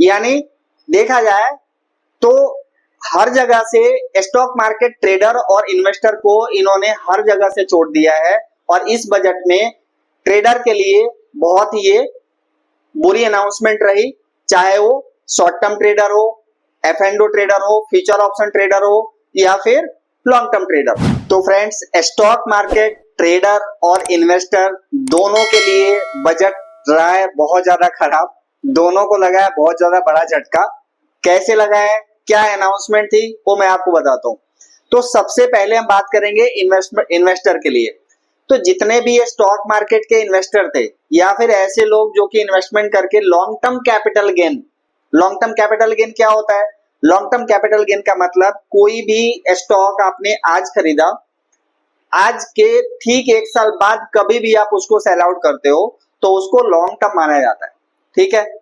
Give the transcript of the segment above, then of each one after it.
यानी देखा जाए तो हर जगह से स्टॉक मार्केट ट्रेडर और इन्वेस्टर को इन्होंने हर जगह से छोड़ दिया है। और इस बजट में ट्रेडर के लिए बहुत ही ये बुरी अनाउंसमेंट रही, चाहे वो शॉर्ट टर्म ट्रेडर हो, F&O ट्रेडर हो, फ्यूचर ऑप्शन ट्रेडर हो या फिर लॉन्ग टर्म ट्रेडर। तो फ्रेंड्स, स्टॉक मार्केट ट्रेडर और इन्वेस्टर दोनों के लिए बजट रहा है बहुत ज्यादा खराब। दोनों को लगा है बहुत ज्यादा बड़ा झटका। कैसे लगा है, क्या अनाउंसमेंट थी, वो मैं आपको बताता हूँ। तो सबसे पहले हम बात करेंगे इन्वेस्टर के लिए। तो जितने भी ये स्टॉक मार्केट के इन्वेस्टर थे या फिर ऐसे लोग जो कि इन्वेस्टमेंट करके long term capital gain, long term capital gain क्या होता है? लॉन्ग टर्म कैपिटल गेन का मतलब कोई भी स्टॉक आपने आज खरीदा, आज के ठीक एक साल बाद कभी भी आप उसको सेल आउट करते हो तो उसको लॉन्ग टर्म माना जाता है। ठीक है।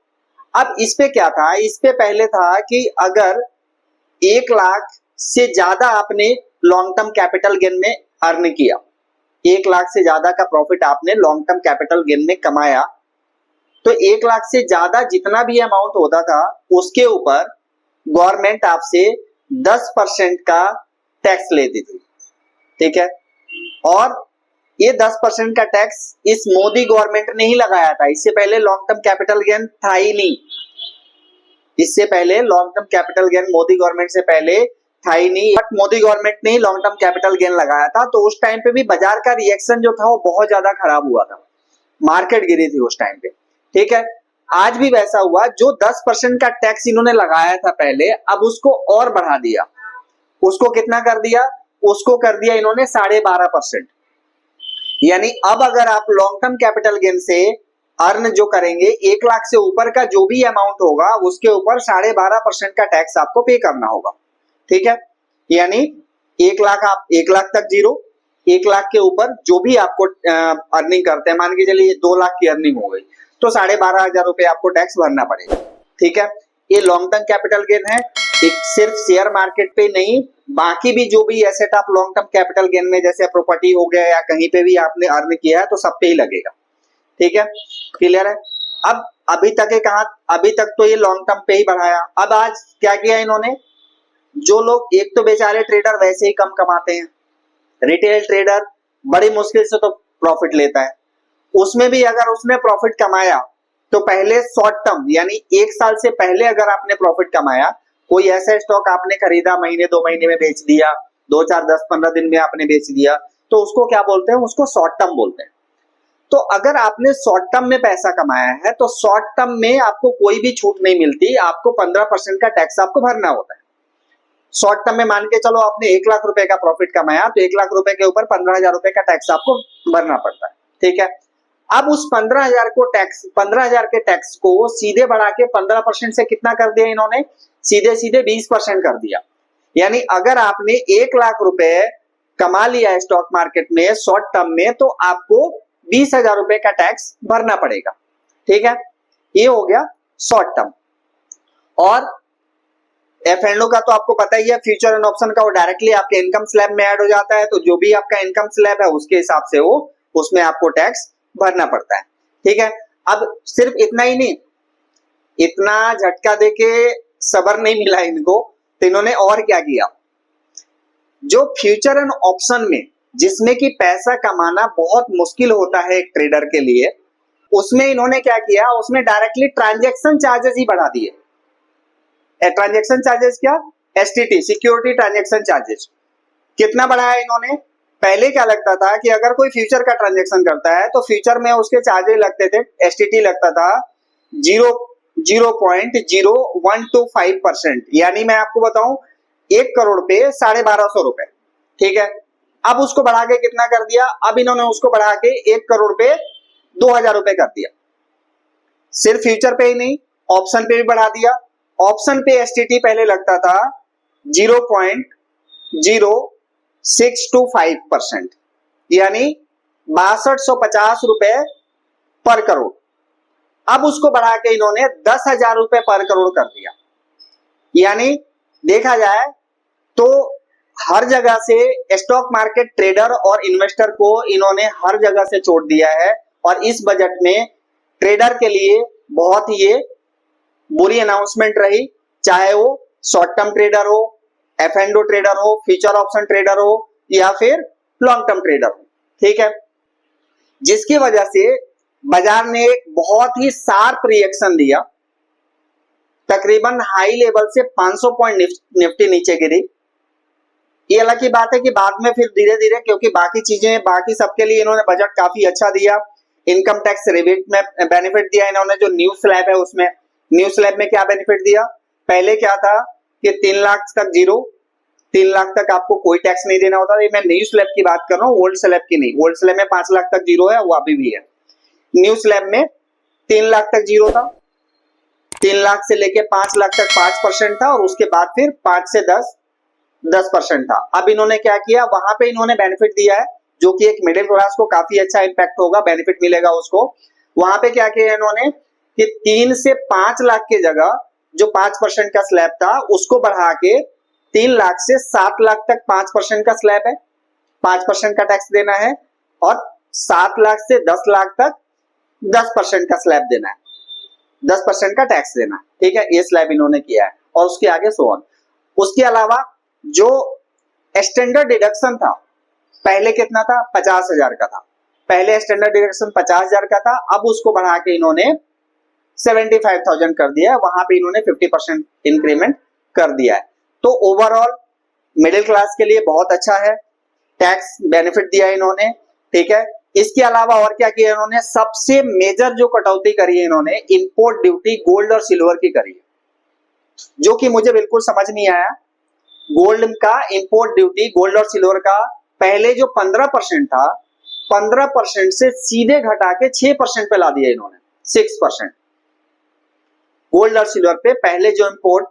अब इस पे क्या था, इस पे पहले था कि अगर 1 लाख से ज्यादा आपने लॉन्ग टर्म कैपिटल गेन में अर्न किया, 1 लाख से ज्यादा का प्रॉफिट आपने लॉन्ग टर्म कैपिटल गेन में कमाया, तो 1 लाख से ज्यादा जितना भी अमाउंट होता था उसके ऊपर गवर्नमेंट आपसे 10% का टैक्स लेती थी। ठीक है। और ये 10% का टैक्स इस मोदी गवर्नमेंट ने ही लगाया था। इससे पहले लॉन्ग टर्म कैपिटल गेन था ही नहीं। इससे पहले long term capital gain Modi government से पहले था ही नहीं, बट मोदी गवर्नमेंट ने ही लॉन्ग टर्म कैपिटल गेन लगाया था। तो उस टाइम पे भी बाजार का रिएक्शन जो था वो बहुत ज्यादा खराब हुआ था, मार्केट गिरी थी उस टाइम पे। ठीक है। आज भी वैसा हुआ, जो 10% का टैक्स इन्होंने लगाया था पहले, अब उसको और बढ़ा दिया। उसको कितना कर दिया? उसको कर दिया इन्होंने 12.5%। यानी अब अगर आप लॉन्ग टर्म कैपिटल गेन से अर्न जो करेंगे, 1 लाख से ऊपर का जो भी अमाउंट होगा उसके ऊपर 12.5% का टैक्स आपको पे करना होगा। ठीक है। यानी 1 लाख, आप 1 लाख तक जीरो, 1 लाख के ऊपर जो भी आपको अर्निंग करते हैं, मान के चलिए 2 लाख की अर्निंग हो गई तो 12,500 रुपए आपको टैक्स भरना पड़ेगा। ठीक है। ये लॉन्ग टर्म कैपिटल गेन है, सिर्फ शेयर मार्केट पे नहीं, बाकी भी जो भी एसेट आप लॉन्ग टर्म कैपिटल गेन में, जैसे प्रॉपर्टी हो गया या कहीं पे भी आपने अर्न किया है, तो सब पे ही लगेगा। ठीक है, क्लियर है। अब अभी तक है कहा, अभी तक तो ये लॉन्ग टर्म पे ही बढ़ाया। अब आज क्या किया इन्होंने, जो लोग, एक तो बेचारे ट्रेडर वैसे ही कम कमाते हैं, रिटेल ट्रेडर बड़ी मुश्किल से तो प्रॉफिट लेता है, उसमें भी अगर उसने प्रॉफिट कमाया तो पहले शॉर्ट टर्म, यानी 1 साल से पहले अगर आपने प्रॉफिट कमाया, कोई ऐसा स्टॉक आपने खरीदा, महीने 2 महीने में बेच दिया, 2 4 10 15 दिन में आपने बेच दिया, तो उसको क्या बोलते हैं? उसको शॉर्ट टर्म बोलते हैं। तो अगर आपने शॉर्ट टर्म में पैसा कमाया है तो शॉर्ट टर्म में आपको कोई भी छूट नहीं मिलती, आपको 15% का टैक्स आपको भरना होता है। शॉर्ट टर्म में मान के चलो आपने 1 लाख रुपए का प्रॉफिट कमाया तो 1 लाख रुपए के ऊपर 15,000 रुपए का टैक्स आपको भरना पड़ता है। ठीक है। अब उस 15,000 के टैक्स को सीधे बढ़ा के 15% से कितना कर दिया इन्होंने? सीधे सीधे 20% कर दिया। यानी अगर आपने 1 लाख रुपए कमा लिया है स्टॉक मार्केट में शॉर्ट टर्म में, तो आपको 20,000 रुपए का टैक्स भरना पड़ेगा। ठीक है, ये हो गया शॉर्ट टर्म। और F&O का तो आपको पता ही है, फ्यूचर एंड ऑप्शन का वो डायरेक्टली आपके इनकम स्लैब में ऐड हो जाता है, तो जो भी आपका इनकम स्लैब है उसके हिसाब से वो उसमें आपको टैक्स भरना पड़ता है। ठीक है। अब सिर्फ इतना ही नहीं, इतना झटका देके सबर नहीं मिला इनको, तो इन्होंने और क्या किया, जो फ्यूचर एंड ऑप्शन में जिसमें कि पैसा कमाना बहुत मुश्किल होता है एक ट्रेडर के लिए, उसमें इन्होंने क्या किया, उसमें डायरेक्टली ट्रांजैक्शन चार्जेस ही बढ़ा दिए। ट्रांजैक्शन चार्जेस क्या? STT, security transaction charges. कितना बढ़ाया इन्होंने? पहले क्या लगता था कि अगर कोई फ्यूचर का ट्रांजैक्शन करता है तो फ्यूचर में उसके चार्जेस लगते थे, STT लगता था 0.0125%। यानी मैं आपको बताऊं, 1 करोड़ पे 1250 रुपए। ठीक है। अब उसको बढ़ा के कितना कर दिया? अब इन्होंने उसको बढ़ा के 1 करोड़ पे 2,000 रुपए कर दिया। सिर्फ फ्यूचर पे ही नहीं, ऑप्शन पे भी बढ़ा दिया। ऑप्शन पे STT पहले लगता था 0.0625%, यानी 6250 रुपए पर करोड़। अब उसको बढ़ा के इन्होंने 10,000 रुपए पर करोड़ कर दिया। यानी देखा जाए तो हर जगह से स्टॉक मार्केट ट्रेडर और इन्वेस्टर को इन्होंने हर जगह से छोड़ दिया है। और इस बजट में ट्रेडर के लिए बहुत ही ये बुरी अनाउंसमेंट रही, चाहे वो शॉर्ट टर्म ट्रेडर हो, एफ&ओ ट्रेडर हो, फ्यूचर ऑप्शन ट्रेडर हो या फिर लॉन्ग टर्म ट्रेडर हो, ठीक है, जिसकी वजह से बाजार ने एक बहुत ही शार्प रिएक्शन दिया। तकरीबन हाई लेवल से 500 पॉइंट निफ्टी नीचे गिरी। ये अलग की बात है कि बाद में फिर धीरे धीरे, क्योंकि बाकी चीजें बाकी सबके लिए इन्होंने बजट काफी अच्छा दिया, इनकम टैक्स रिबेट में बेनिफिट दिया इन्होंने, जो न्यू स्लैब है उसमें, न्यू स्लैब में क्या बेनिफिट दिया, पहले क्या था कि 3 लाख तक जीरो, 3 लाख तक आपको कोई टैक्स नहीं देना होता। मैं न्यू स्लैब की बात कर रहा हूँ, ओल्ड स्लैब की नहीं। ओल्ड स्लैब में 5 लाख तक जीरो है, वो अभी भी है। न्यू स्लैब में 3 लाख तक जीरो था, 3 लाख से लेके 5 लाख तक 5% था, और उसके बाद फिर 5 से 10% था। अब इन्होंने क्या किया, वहां पे इन्होंने बेनिफिट दिया है, जो कि एक मिडिल क्लास को काफी अच्छा इंपैक्ट होगा, बेनिफिट मिलेगा उसको। वहां पे क्या किया इन्होंने कि 3 से 5 लाख की जगह जो 5% का स्लैब था उसको बढ़ा के 3 लाख से 7 लाख तक 5% का स्लैब है, 5% का टैक्स देना है, और 7 लाख से 10 लाख तक 10% का स्लैब देना है, 10% का टैक्स देना, ठीक है। ये स्लैब इन्होंने किया है, और उसके आगे सो ऑन। उसके अलावा जो स्टैंडर्ड डिडक्शन था, पहले कितना था, 50,000 का था, पहले स्टैंडर्ड डिडक्शन 50,000 का था, अब उसको बढ़ा के इन्होंने 75,000 कर दिया है, वहां पे इन्होंने 50% इंक्रीमेंट कर दिया है। तो ओवरऑल मिडिल क्लास के लिए बहुत अच्छा है, टैक्स बेनिफिट दिया इन्होंने, ठीक है। इसके अलावा और क्या किया इन्होंने, सबसे मेजर जो कटौती करी है इन्होंने, इंपोर्ट ड्यूटी गोल्ड और सिल्वर की करी है, जो कि मुझे बिल्कुल समझ नहीं आया। गोल्ड का इंपोर्ट ड्यूटी, गोल्ड और सिल्वर का पहले जो 15% था, 15% से सीधे घटा के 6% पे ला दिया इन्होंने, 6%। गोल्ड और सिल्वर पे पहले जो इंपोर्ट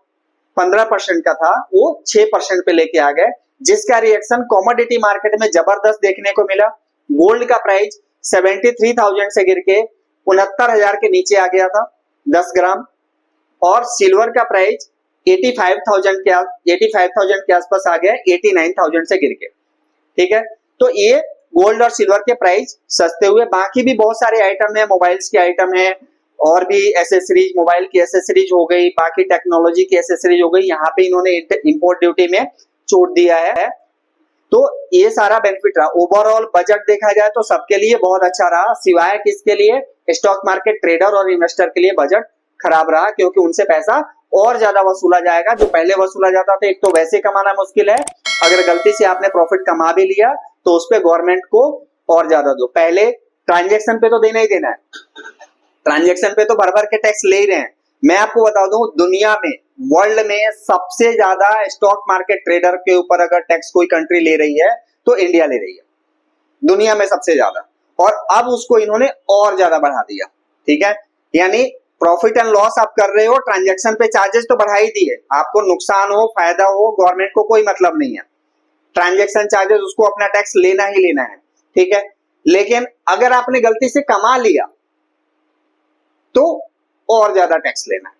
15% का था वो 6% पे लेके आ गए, जिसका रिएक्शन कमोडिटी मार्केट में जबरदस्त देखने को मिला। गोल्ड का प्राइस 73,000 से गिर के 69,000 के नीचे आ गया था 10 ग्राम, और सिल्वर का प्राइस 85,000 के आसपास आ गया, 89,000 से गिर के, ठीक है। तो ये गोल्ड और सिल्वर के प्राइस सस्ते हुए। बाकी भी बहुत सारे आइटम है, मोबाइल्स के आइटम है, और भी एसेसरीज, मोबाइल की एसेसरीज हो गई, बाकी टेक्नोलॉजी की एसेसरीज हो गई, यहाँ पे इन्होंने इंपोर्ट ड्यूटी में छूट दिया है। तो ये सारा बेनिफिट रहा। ओवरऑल बजट देखा जाए तो सबके लिए बहुत अच्छा रहा, सिवाय किसके लिए, स्टॉक मार्केट ट्रेडर और इन्वेस्टर के लिए बजट खराब रहा, क्योंकि उनसे पैसा और ज्यादा वसूला जाएगा। जो पहले वसूला जाता था, एक तो वैसे कमाना मुश्किल है, अगर गलती से आपने प्रॉफिट कमा भी लिया तो उस पर गवर्नमेंट को और ज्यादा दो। पहले ट्रांजेक्शन पे तो देना ही देना है, ट्रांजेक्शन पे तो भर भर के टैक्स ले ही रहे हैं। मैं आपको बता दूं, दुनिया में, वर्ल्ड में सबसे ज्यादा स्टॉक मार्केट ट्रेडर के ऊपर अगर टैक्स कोई कंट्री ले रही है तो इंडिया ले रही है, दुनिया में सबसे ज्यादा। और अब उसको इन्होंने और ज्यादा बढ़ा दिया, ठीक है। यानी प्रॉफिट एंड लॉस आप कर रहे हो, ट्रांजेक्शन पे चार्जेस तो बढ़ा ही दिए, आपको नुकसान हो फायदा हो गवर्नमेंट को कोई मतलब नहीं है, ट्रांजेक्शन चार्जेस उसको अपना टैक्स लेना ही लेना है, ठीक है। लेकिन अगर आपने गलती से कमा लिया तो और ज्यादा टैक्स लेना है,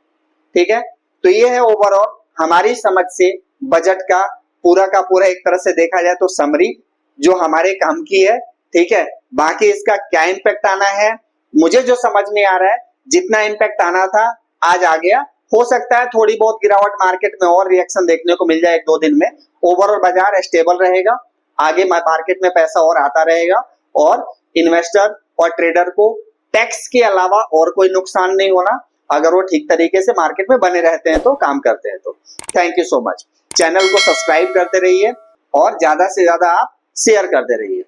ठीक है। तो ये है ओवरऑल हमारी समझ से बजट का पूरा एक तरह से देखा जाए तो समरी जो हमारे काम की है, ठीक है। बाकी इसका क्या इंपैक्ट आना है, मुझे जो समझ में आ रहा है, जितना इंपैक्ट आना था आज आ गया। हो सकता है थोड़ी बहुत गिरावट मार्केट में और रिएक्शन देखने को मिल जाए 1-2 दिन में, ओवरऑल बाजार स्टेबल रहेगा, आगे मार्केट में पैसा और आता रहेगा, और इन्वेस्टर और ट्रेडर को टैक्स के अलावा और कोई नुकसान नहीं होना, अगर वो ठीक तरीके से मार्केट में बने रहते हैं तो, काम करते हैं तो। Thank you so much. Channel को सब्सक्राइब करते रहिए और ज्यादा से ज्यादा आप शेयर करते रहिए।